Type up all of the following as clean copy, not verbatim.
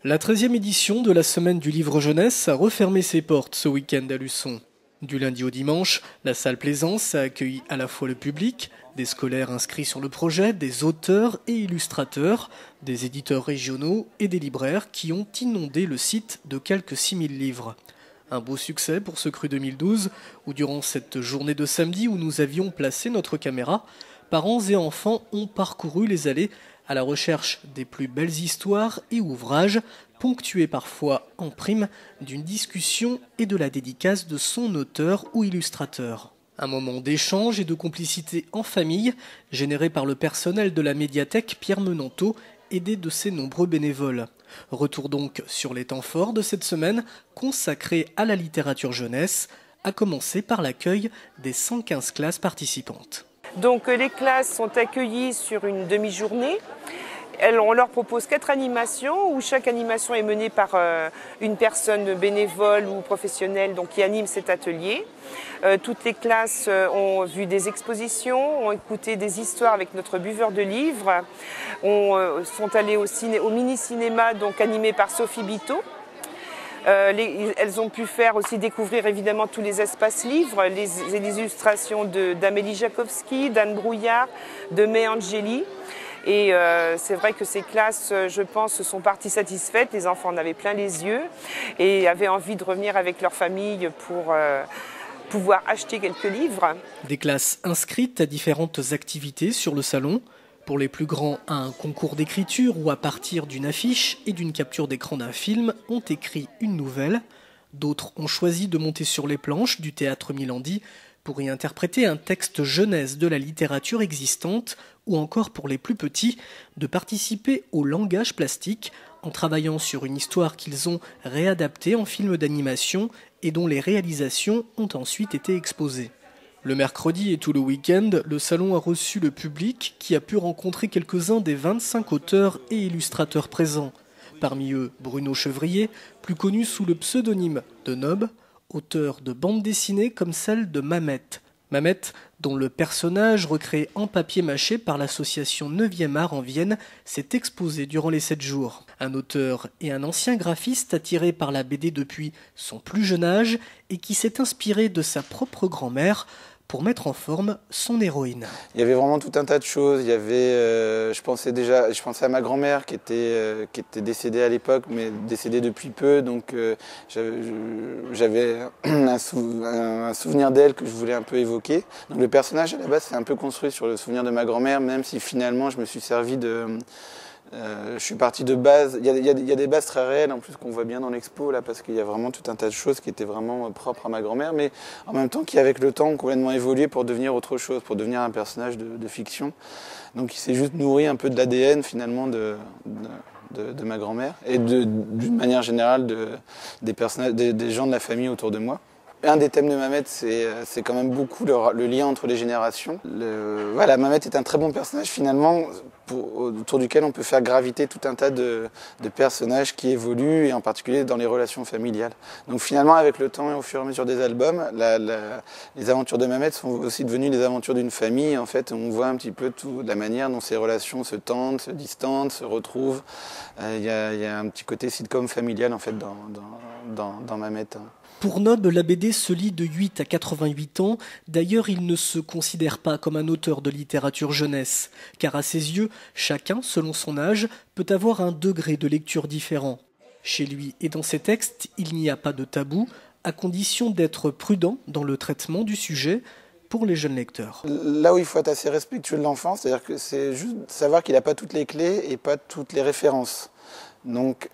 La 13e édition de la Semaine du Livre Jeunesse a refermé ses portes ce week-end à Luçon. Du lundi au dimanche, la salle Plaisance a accueilli à la fois le public, des scolaires inscrits sur le projet, des auteurs et illustrateurs, des éditeurs régionaux et des libraires qui ont inondé le site de quelques 6000 livres. Un beau succès pour ce cru 2012 où durant cette journée de samedi où nous avions placé notre caméra, parents et enfants ont parcouru les allées à la recherche des plus belles histoires et ouvrages, ponctués parfois en prime d'une discussion et de la dédicace de son auteur ou illustrateur. Un moment d'échange et de complicité en famille, généré par le personnel de la médiathèque Pierre Menanteau, aidé de ses nombreux bénévoles. Retour donc sur les temps forts de cette semaine consacrée à la littérature jeunesse, à commencer par l'accueil des 115 classes participantes. Donc les classes sont accueillies sur une demi-journée. On leur propose 4 animations où chaque animation est menée par une personne bénévole ou professionnelle donc, qui anime cet atelier. Toutes les classes ont vu des expositions, ont écouté des histoires avec notre buveur de livres, sont allées au mini-cinéma donc, animé par Sophie Biteau. Elles ont pu faire aussi découvrir évidemment tous les espaces livres, les illustrations d'Amélie Jakowski, d'Anne Brouillard, de May Angeli. Et c'est vrai que ces classes, je pense, sont parties satisfaites. Les enfants en avaient plein les yeux et avaient envie de revenir avec leur famille pour pouvoir acheter quelques livres. Des classes inscrites à différentes activités sur le salon. Pour les plus grands, à un concours d'écriture ou à partir d'une affiche et d'une capture d'écran d'un film, ont écrit une nouvelle. D'autres ont choisi de monter sur les planches du théâtre Milandi pour y interpréter un texte jeunesse de la littérature existante ou encore pour les plus petits, de participer au langage plastique en travaillant sur une histoire qu'ils ont réadaptée en film d'animation et dont les réalisations ont ensuite été exposées. Le mercredi et tout le week-end, le salon a reçu le public qui a pu rencontrer quelques-uns des 25 auteurs et illustrateurs présents. Parmi eux, Bruno Chevrier, plus connu sous le pseudonyme de Nob, auteur de bandes dessinées comme celle de Mamette. Mamette, dont le personnage, recréé en papier mâché par l'association 9e Art en Vienne, s'est exposé durant les 7 jours. Un auteur et un ancien graphiste attiré par la BD depuis son plus jeune âge et qui s'est inspiré de sa propre grand-mère pour mettre en forme son héroïne. Il y avait vraiment tout un tas de choses. Il y avait, je pensais à ma grand-mère qui était décédée à l'époque, mais décédée depuis peu. Donc j'avais un souvenir d'elle que je voulais un peu évoquer. Donc le personnage à la base c'est un peu construit sur le souvenir de ma grand-mère, même si finalement je me suis servi de... je suis parti de base, il y a des bases très réelles en plus qu'on voit bien dans l'expo là parce qu'il y a vraiment tout un tas de choses qui étaient vraiment propres à ma grand-mère mais en même temps qui avec le temps ont complètement évolué pour devenir autre chose, pour devenir un personnage de fiction. Donc il s'est juste nourri un peu de l'ADN finalement de ma grand-mère et d'une manière générale des gens de la famille autour de moi. Un des thèmes de Mamette, c'est quand même beaucoup le lien entre les générations. Voilà, Mamette est un très bon personnage finalement, autour duquel on peut faire graviter tout un tas de personnages qui évoluent, et en particulier dans les relations familiales. Donc finalement, avec le temps et au fur et à mesure des albums, les aventures de Mamette sont aussi devenues les aventures d'une famille. En fait, on voit un petit peu la manière dont ces relations se tendent, se distendent, se retrouvent. Il y a un petit côté sitcom familial en fait dans Mamette. Pour Nob, la BD se lit de 8 à 88 ans. D'ailleurs, il ne se considère pas comme un auteur de littérature jeunesse, car à ses yeux, chacun, selon son âge, peut avoir un degré de lecture différent. Chez lui et dans ses textes, il n'y a pas de tabou, à condition d'être prudent dans le traitement du sujet pour les jeunes lecteurs. Là où il faut être assez respectueux de l'enfant, c'est-à-dire que c'est juste savoir qu'il n'a pas toutes les clés et pas toutes les références. Donc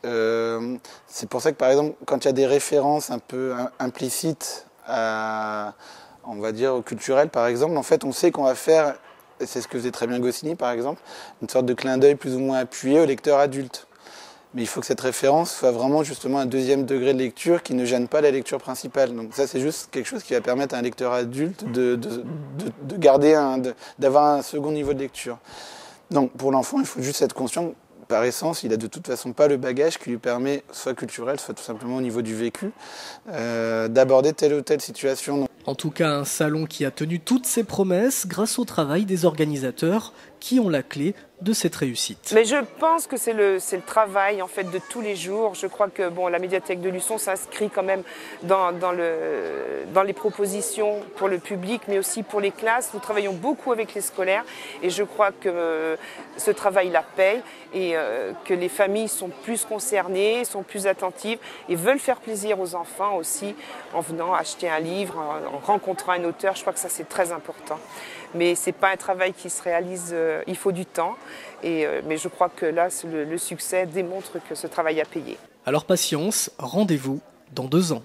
c'est pour ça que par exemple quand il y a des références un peu implicites on va dire au culturel par exemple, en fait on sait qu'on va faire, et c'est ce que faisait très bien Goscinny par exemple, une sorte de clin d'œil plus ou moins appuyé au lecteur adulte. Mais il faut que cette référence soit vraiment justement un deuxième degré de lecture qui ne gêne pas la lecture principale. Donc ça c'est juste quelque chose qui va permettre à un lecteur adulte de garder d'avoir un second niveau de lecture. Donc pour l'enfant il faut juste être conscient. Par essence, il n'a de toute façon pas le bagage qui lui permet, soit culturel, soit tout simplement au niveau du vécu, d'aborder telle ou telle situation. En tout cas, un salon qui a tenu toutes ses promesses grâce au travail des organisateurs qui ont la clé de cette réussite. Mais je pense que c'est le travail en fait de tous les jours. Je crois que la médiathèque de Luçon s'inscrit quand même dans les propositions pour le public, mais aussi pour les classes. Nous travaillons beaucoup avec les scolaires et je crois que ce travail la paye et que les familles sont plus concernées, sont plus attentives et veulent faire plaisir aux enfants aussi en venant acheter un livre, en rencontrant un auteur. Je crois que ça c'est très important. Mais ce n'est pas un travail qui se réalise, il faut du temps. Mais je crois que là, le succès démontre que ce travail a payé. Alors patience, rendez-vous dans 2 ans.